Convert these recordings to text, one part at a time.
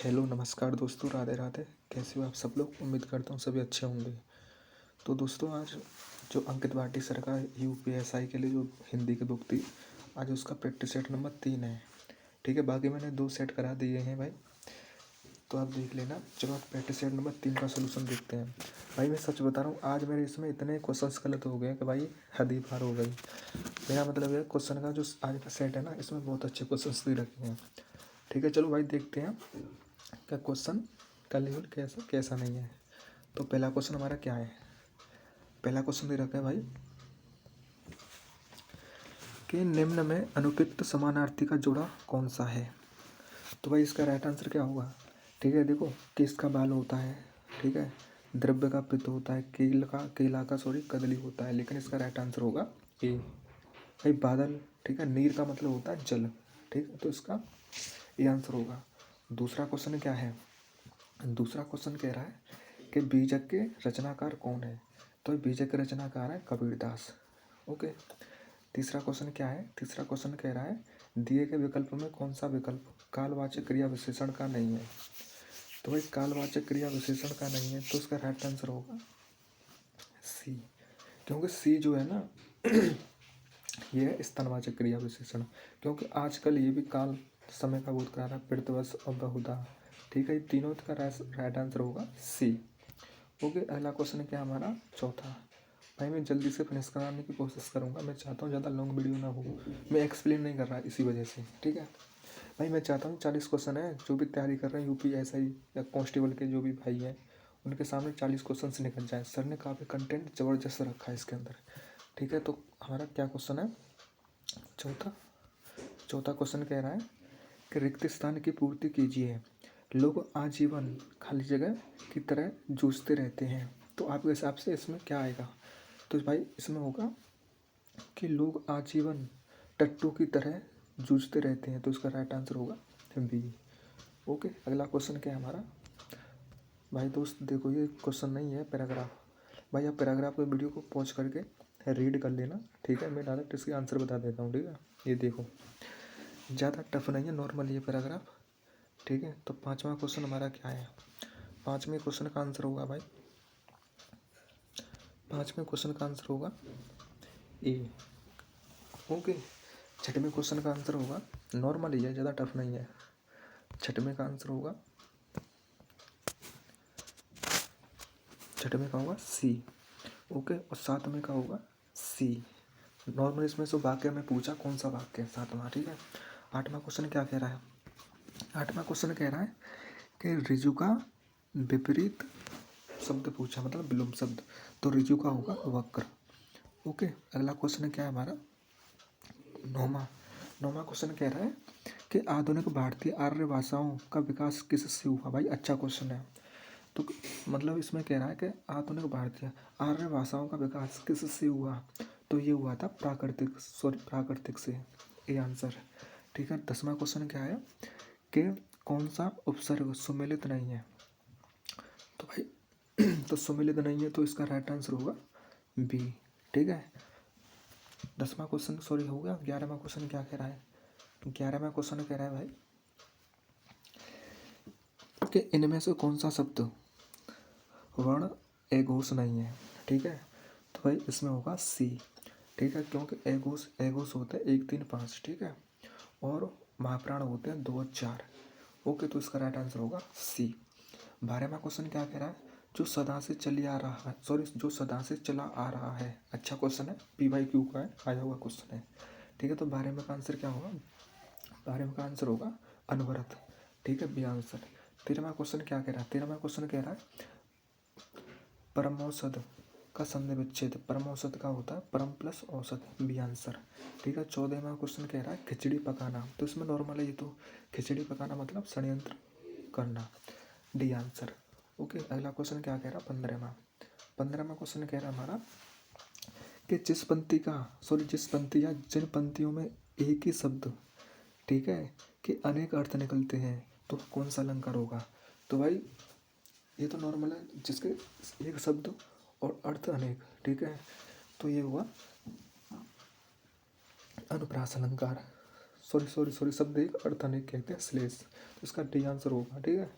Hello नमस्कार दोस्तों, राधे राधे। कैसे हो आप सब लोग? उम्मीद करता हूँ सभी अच्छे होंगे। तो दोस्तों, आज जो अंकित भाटी सर का यूपीएसआई के लिए जो हिंदी की बुक थी, आज उसका प्रैक्टिस सेट नंबर 3 है। ठीक है, बाकी मैंने 2 सेट करा दिए हैं भाई, तो आप देख लेना। चलो आप प्रैक्टिस सेट नंबर 3 का सोल्यूशन देखते हैं। भाई मैं सच बता रहा हूँ, आज मेरे इसमें इतने क्वेश्चंस गलत हो गए कि भाई हद ही पार हो गई। मेरा मतलब है क्वेश्चन का जो आज का सेट है ना, इसमें बहुत अच्छे क्वेश्चंस भी रखे हैं। ठीक है, चलो भाई देखते हैं क्या क्वेश्चन का लेवल कैसा कैसा नहीं है। तो पहला क्वेश्चन हमारा क्या है? पहला क्वेश्चन दे रखा है भाई कि निम्न में अनुपयुक्त समानार्थी का जोड़ा कौन सा है। तो भाई इसका राइट आंसर क्या होगा? ठीक है, देखो किसका बाल होता है, ठीक है, द्रव्य का पित्त होता है, केला का कदली होता है, लेकिन इसका राइट आंसर होगा ए। भाई बादल, ठीक है, नीर का मतलब होता है जल, ठीक है, तो इसका ये आंसर होगा। दूसरा क्वेश्चन क्या है? दूसरा क्वेश्चन कह रहा है कि बीजक के रचनाकार कौन है। तो बीजक के रचनाकार है कबीरदास। ओके। तीसरा क्वेश्चन क्या है? तीसरा क्वेश्चन कह रहा है दिए गए विकल्प में कौन सा विकल्प कालवाचक क्रिया विशेषण का नहीं है। तो भाई कालवाचक क्रिया विशेषण का नहीं है, तो उसका राइट आंसर होगा सी, क्योंकि सी जो है ना ये है स्तनवाचक क्रिया विशेषण। क्योंकि आजकल ये भी काल समय का बोध करा रहा है, पितृवश और बहुधा। ठीक है, तीनों का राइट आंसर होगा सी। ओके, अगला क्वेश्चन क्या हमारा? चौथा। भाई मैं जल्दी से फिनिश कराने की कोशिश करूंगा। मैं चाहता हूँ ज़्यादा लॉन्ग वीडियो ना हो, मैं एक्सप्लेन नहीं कर रहा इसी वजह से। ठीक है भाई, मैं चाहता हूँ 40 क्वेश्चन है, जो भी तैयारी कर रहे हैं यूपीएसआई या कांस्टेबल के जो भी भाई हैं, उनके सामने 40 क्वेश्चन निकल जाए। सर ने काफ़ी कंटेंट ज़बरदस्त रखा है इसके अंदर। ठीक है, तो हमारा क्या क्वेश्चन है? चौथा क्वेश्चन कह रहा है कि रिक्त स्थान की पूर्ति कीजिए। लोग आजीवन खाली जगह की तरह जूझते रहते हैं। तो आपके हिसाब से इसमें क्या आएगा? तो भाई इसमें होगा कि लोग आजीवन टट्टू की तरह जूझते रहते हैं, तो इसका राइट आंसर होगा बी। ओके, अगला क्वेश्चन क्या है हमारा? भाई दोस्त देखो, ये क्वेश्चन नहीं है, पैराग्राफ। भाई आप पैराग्राफ को वीडियो को पॉज करके रीड कर लेना। ठीक है, मैं डायरेक्ट इसके आंसर बता देता हूँ। ठीक है, ये देखो ज़्यादा टफ नहीं है, नॉर्मल ये पैराग्राफ। ठीक है, तो पांचवा क्वेश्चन हमारा क्या है? पांचवें क्वेश्चन का आंसर होगा भाई, पांचवें क्वेश्चन का आंसर होगा ए। ओके, छठवें क्वेश्चन का आंसर होगा, नॉर्मल ही है, ज़्यादा टफ नहीं है। छठवें का आंसर होगा, छठवें का होगा सी। ओके, और सातवें का होगा सी। नॉर्मल इसमें से वाक्य में पूछा कौन सा वाक्य है, सातवां। ठीक है, आठवां क्वेश्चन क्या कह रहा है? आठवां क्वेश्चन कह रहा है कि ऋजु का विपरीत शब्द पूछा, मतलब विलोम शब्द। तो ऋजु का होगा वक्र। ओके, अगला क्वेश्चन क्या है हमारा? नौवां क्वेश्चन कह रहा है कि आधुनिक भारतीय आर्य भाषाओं का विकास किससे हुआ। भाई अच्छा क्वेश्चन है। तो मतलब इसमें कह रहा है कि आधुनिक भारतीय आर्य भाषाओं का विकास किससे हुआ। तो ये हुआ था प्राकृतिक से, ये आंसर। ठीक है, 10वां क्वेश्चन क्या है कि कौन सा उपसर्ग सुमेलित नहीं है। तो भाई तो सुमेलित नहीं है, तो इसका राइट आंसर होगा बी। ठीक है, 10वां क्वेश्चन हो गया। 11वां क्वेश्चन क्या कह रहा है? 11वां क्वेश्चन कह रहा है भाई कि इनमें से कौन सा शब्द वर्ण एघोष नहीं है। ठीक है, तो भाई इसमें होगा सी। ठीक है, क्योंकि एघोष होते हैं 1, 3, 5। ठीक है, और महाप्राण होते हैं 2 और 4। ओके, तो इसका राइट आंसर होगा सी। 12वां क्वेश्चन क्या कह रहा है? जो सदा से चला आ रहा है। अच्छा क्वेश्चन है, PYQ का है, आया हुआ क्वेश्चन है। ठीक है, तो 12वें का आंसर क्या होगा? 12वें का आंसर होगा अनवरत। ठीक है, बी आंसर। 13वां क्वेश्चन क्या कह रहा है? 13वां क्वेश्चन कह रहा है परमौषध का संधि विच्छेद। परमौषध का होता है परम प्लस औसत, बी आंसर। ठीक है, 14वां क्वेश्चन कह रहा है खिचड़ी पकाना। तो इसमें नॉर्मल है ये, तो खिचड़ी पकाना मतलब षड्यंत्र करना, डी आंसर। ओके, अगला क्वेश्चन क्या कह रहा है? 15वां क्वेश्चन कह रहा है हमारा कि जिस पंक्ति या जिन पंक्तियों में एक ही शब्द, ठीक है, कि अनेक अर्थ निकलते हैं, तो कौन सा अलंकार होगा। तो भाई ये तो नॉर्मल है, जिसके एक शब्द और अर्थ अनेक। ठीक है, तो ये हुआ अनुप्रास अलंकार। सॉरी शब्द एक अर्थ अनेक कहते हैं श्लेष। तो इसका डी आंसर होगा। ठीक है।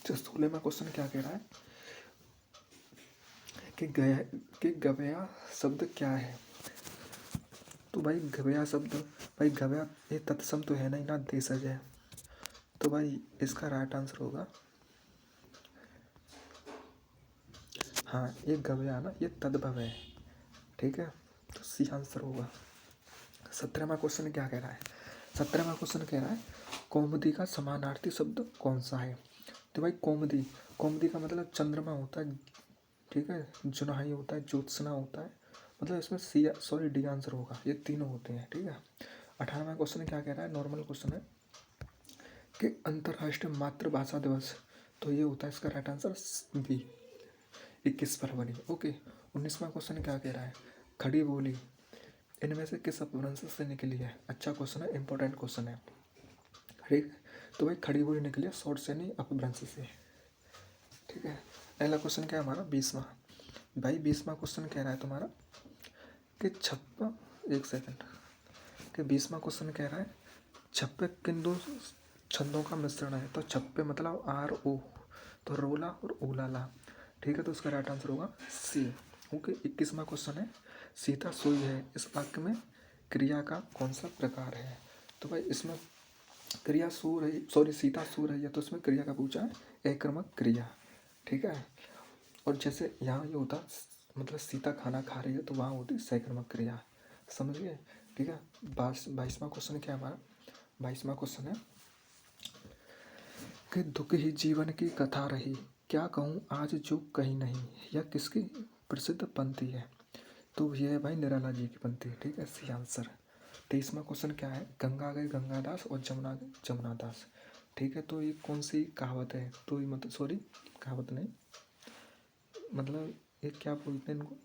16वां क्वेश्चन क्या कह रहा है कि गवया शब्द क्या है। तो भाई गवया शब्द, भाई गवया ये तत्सम तो है नहीं ना, देशज है। तो भाई इसका राइट आंसर होगा, हाँ ये गवया ना ये तद्भव है। ठीक है। तो सी आंसर होगा। 17वां क्वेश्चन क्या कह रहा है। 17वां क्वेश्चन कह रहा है कौमुदी का समानार्थी शब्द कौन सा है। तो भाई कौमुदी का मतलब चंद्रमा होता है। ठीक है। जुनहाई होता है, ज्योत्सना होता है, मतलब इसमें डी आंसर होगा। ये तीनों होते हैं। ठीक है। 18वां क्वेश्चन क्या कह रहा है, नॉर्मल क्वेश्चन है कि अंतर्राष्ट्रीय मातृभाषा दिवस, तो ये होता है इसका राइट आंसर बी, 21 फरवरी। ओके। 19वां क्वेश्चन क्या कह रहा है खड़ी बोली इनमें से किस अपभ्रंश से निकली है। अच्छा क्वेश्चन है, इंपॉर्टेंट क्वेश्चन है। ठीक है। तो भाई खड़ी बोली निकली है शॉर्ट से नहीं, अपभ्रंश से। ठीक है। अगला क्वेश्चन क्या है हमारा 20वां। भाई 20वां क्वेश्चन कह रहा है तुम्हारा कि एक सेकंड कि 20वां क्वेश्चन कह रहा है छप्पे किन दो छंदों का मिश्रण है। तो छप्पे मतलब आर ओ, तो रोला और ओलाला। ठीक है। तो उसका राइट आंसर होगा सी। ओके। 21वां क्वेश्चन है सीता सोई है इस वाक्य में क्रिया का कौन सा प्रकार है। तो भाई इसमें क्रिया सो रही, सॉरी सीता सो रही है, तो इसमें क्रिया का पूछा है एकर्मक क्रिया। ठीक है। और जैसे यहाँ ये होता मतलब सीता खाना खा रही है, तो वहाँ होती सकर्मक क्रिया। समझ गए। ठीक है। 22वां क्वेश्चन क्या है हमारा। 22वां क्वेश्चन है कि दुख ही जीवन की कथा रही, क्या कहूँ आज जो कहीं नहीं, यह किसकी प्रसिद्ध पंक्ति है। तो ये है भाई निराला जी की पंक्ति। ठीक है। C answer. 23वां क्वेश्चन क्या है गंगा गए गंगादास और जमुना गए जमुनादास। ठीक है। तो ये कौन सी कहावत है। तो ये मतलब सॉरी कहावत नहीं, मतलब ये क्या बोलते हैं इनको,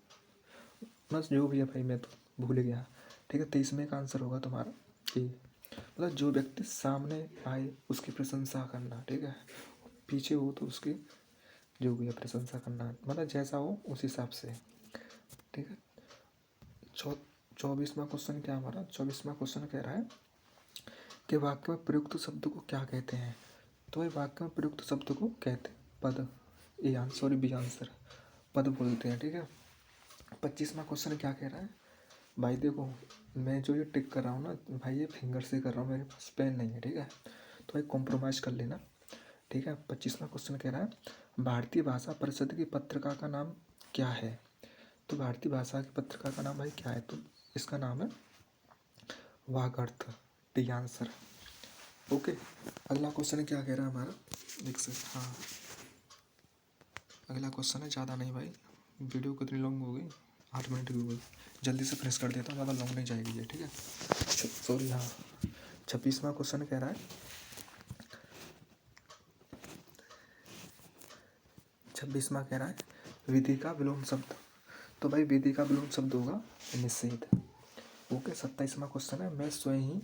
बस जो भी है भाई मैं तो भूल गया। ठीक है। 23वें का आंसर होगा तुम्हारा ए, मतलब जो व्यक्ति सामने आए उसकी प्रशंसा करना। ठीक है। पीछे हो तो उसकी जो भी है प्रशंसा करना, मतलब जैसा हो उस हिसाब से। ठीक है। 24वां क्वेश्चन क्या हमारा। 24वां क्वेश्चन कह रहा है कि वाक्य में प्रयुक्त शब्द को क्या कहते हैं। तो ये वाक्य में प्रयुक्त शब्द को कहते हैं पद। A answer, sorry B answer, पद बोलते हैं। ठीक है। 25वां क्वेश्चन क्या कह रहा है भाई देखो मैं जो ये टिक कर रहा हूँ ना भाई ये फिंगर से कर रहा हूँ, मेरे पास पेन नहीं है। ठीक है। तो भाई कॉम्प्रोमाइज़ कर लेना। ठीक है। 25वां क्वेश्चन कह रहा है भारतीय भाषा परिषद की पत्रिका का नाम क्या है। तो भारतीय भाषा की पत्रिका का नाम भाई क्या है। तो इसका नाम है वागर्थ। D answer. ओके। अगला क्वेश्चन क्या कह रहा है हमारा, देख सकते हाँ अगला क्वेश्चन है, ज़्यादा नहीं भाई, वीडियो कितनी लॉन्ग हो गई, 8 मिनट की हो गई, जल्दी से फिनिश कर देता हूँ, ज़्यादा लॉन्ग नहीं जाएगी ये। ठीक है। सॉरी हाँ 26वां क्वेश्चन कह रहा है 26वां कह रहा है विधि का विलोम शब्द। तो भाई विधि का विलोम शब्द होगा निषेध। ओके। 27वां क्वेश्चन है मैं स्वयं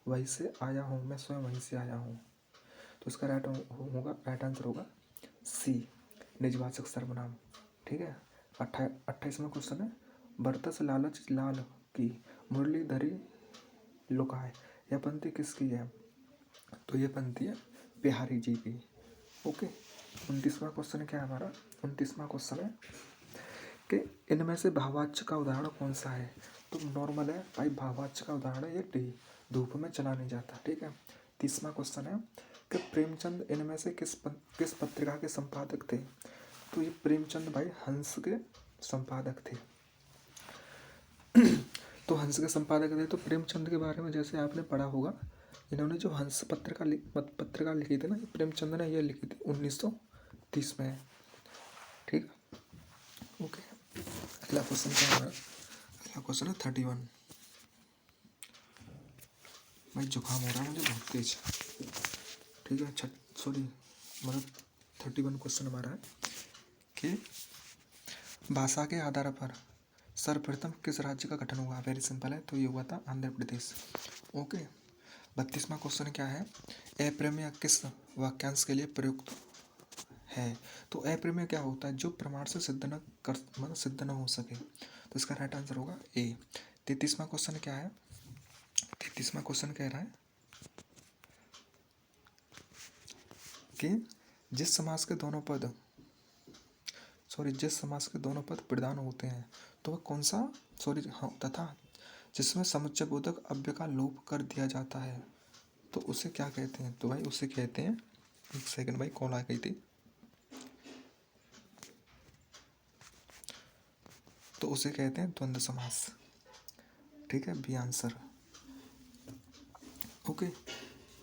वहीं से आया हूँ, मैं स्वयं वहीं से आया हूँ। तो इसका राइट आंसर होगा सी, निजवाचक सर्वनाम। ठीक है। 28वां क्वेश्चन है बरतस लालच लाल की मुरलीधरी लुकाए, यह पंक्ति किसकी है। तो ये पंक्ति है बिहारी जी की। ओके। 29वां क्वेश्चन क्या है हमारा। 29वां क्वेश्चन है कि इनमें से भाववाच्य का उदाहरण कौन सा है। तो नॉर्मल है भाई, भाववाच्य का उदाहरण है ये डी, धूप में चला नहीं जाता। ठीक है। 30वां क्वेश्चन है कि प्रेमचंद इनमें से किस पत्रिका के संपादक थे। तो ये प्रेमचंद भाई हंस के संपादक थे। तो हंस के संपादक थे, तो प्रेमचंद के बारे में जैसे आपने पढ़ा होगा, इन्होंने जो हंस पत्रिका लिखी थी ना, प्रेमचंद ने ये लिखी थी 1930 में। ठीक। ओके। अगला क्वेश्चन क्या है। अगला क्वेश्चन है 31। भाई जुकाम हो रहा है मुझे बहुत तेज। ठीक है। सॉरी मतलब 31 क्वेश्चन हमारा है कि भाषा के आधार पर सर्वप्रथम किस राज्य का गठन हुआ। वेरी सिंपल है, तो ये हुआ था आंध्र प्रदेश। ओके। 32वां क्वेश्चन क्या है अप्रमेय किस वाक्यांश के लिए प्रयुक्त है। तो अप्रमेय क्या होता है, जो प्रमाण से सिद्ध न हो सके। तो इसका राइट आंसर होगा ए, 33वां क्वेश्चन क्या है? 33वां क्वेश्चन कह रहा है कि जिस समास के दोनों पद प्रधान होते हैं तो वह कौन सा तथा जिसमें समुच्चय बोधक अव्यय का लोप कर दिया जाता है तो उसे क्या कहते हैं? तो भाई उसे कहते हैं, एक सेकंड भाई कॉल आ गई थी, तो उसे कहते हैं द्वंद्व समास। ठीक है, बी आंसर। ओके,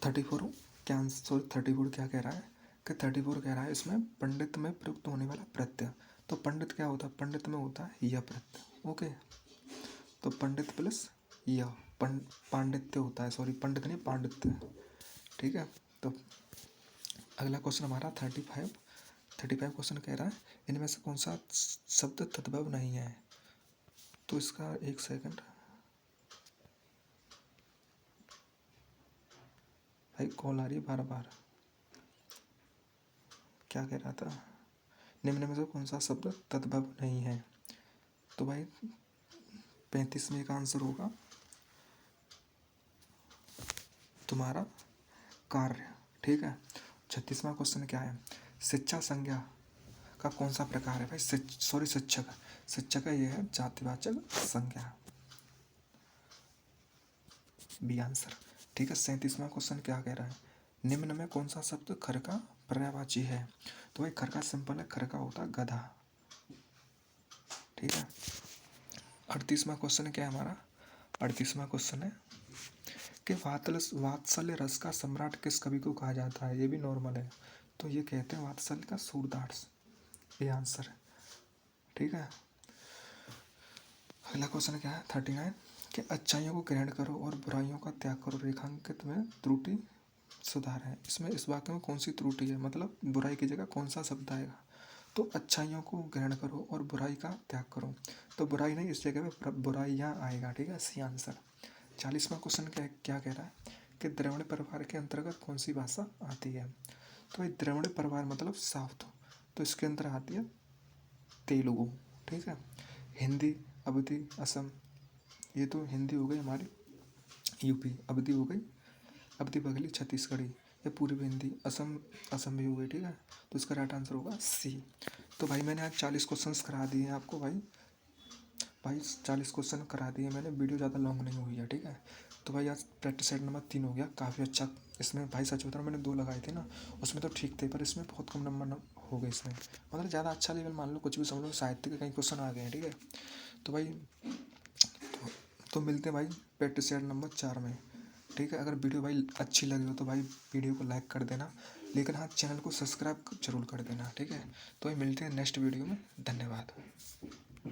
34 क्या आंसर? 34 क्या कह रहा है कि 34 कह रहा है इसमें पंडित में प्रयुक्त होने वाला प्रत्यय। तो पंडित क्या होता है? पंडित में होता है यह प्रत्यय। ओके, तो पंडित प्लस यह पांडित्य होता है, सॉरी पंडित नहीं पांडित्य। ठीक है, तो अगला क्वेश्चन हमारा 35 क्वेश्चन कह रहा है इनमें से कौन सा शब्द तद्भव नहीं है? तो इसका एक सेकंड भाई कॉल आ रही है बार बार। क्या कह रहा था? निम्न में से कौन सा शब्द तद्भव नहीं है? तो भाई 35 का आंसर होगा तुम्हारा कार्य। ठीक है, 36वां क्वेश्चन क्या है? शिक्षा संज्ञा का कौन सा प्रकार है? भाई शिक्षक का यह है जातिवाचक संज्ञा, बी आंसर। ठीक है, 37वां क्वेश्चन क्या कह रहा है? निम्न में कौन सा शब्द खर का पर्यायवाची है? तो भाई खर का सिंपल है, खर का होता है गधा। ठीक है, 38वां क्वेश्चन क्या है हमारा? 38वां क्वेश्चन है कि वात्सल्य रस का सम्राट किस कवि को कहा जाता है? ये भी नॉर्मल है, तो ये कहते हैं वात्सल्य का सूरदास, ये आंसर है। ठीक है, अगला क्वेश्चन क्या है? 39 कि अच्छाइयों को ग्रहण करो और बुराइयों का त्याग करो, रेखांकित में त्रुटि सुधार है। इसमें इस वाक्य में कौन सी त्रुटि है? मतलब बुराई की जगह कौन सा शब्द आएगा? तो अच्छाइयों को ग्रहण करो और बुराई का त्याग करो, तो बुराई नहीं, इस जगह पे बुराइयाँ आएगा। ठीक है, सी आंसर। 40वां क्वेश्चन क्या कह रहा है कि द्रविड़ परिवार के अंतर्गत कौन सी भाषा आती है? तो ये द्रविड़ परिवार मतलब साउथ, तो इसके अंदर आती है तेलुगु। ठीक है, हिंदी, अवधी, असम, ये तो हिंदी हो गई हमारी यूपी, अवधी हो गई, अवधी बघेली छत्तीसगढ़ी, ये पूर्वी हिंदी, असम भी हो गई। ठीक है, तो इसका राइट आंसर होगा सी। तो भाई मैंने आज 40 क्वेश्चन करा दिए हैं आपको भाई 40 क्वेश्चन करा दिए मैंने, वीडियो ज़्यादा लॉन्ग नहीं हुई है। ठीक है, तो भाई आज प्रैक्टिस सेट नंबर 3 हो गया, काफ़ी अच्छा। इसमें भाई सच बता रहा हूँ, मैंने 2 लगाए थे ना, उसमें तो ठीक थे, पर इसमें बहुत कम नंबर हो गए इसमें, मतलब ज़्यादा अच्छा लेवल मान लो, कुछ भी समझ लो, साहित्य के कई क्वेश्चन आ गए हैं। ठीक है, तो भाई तो मिलते हैं भाई प्रैक्टिस सेट नंबर 4 में। ठीक है, अगर वीडियो भाई अच्छी लगी हो तो भाई वीडियो को लाइक कर देना, लेकिन हाँ चैनल को सब्सक्राइब जरूर कर देना। ठीक है, तो भाई मिलते हैं नेक्स्ट वीडियो में, धन्यवाद।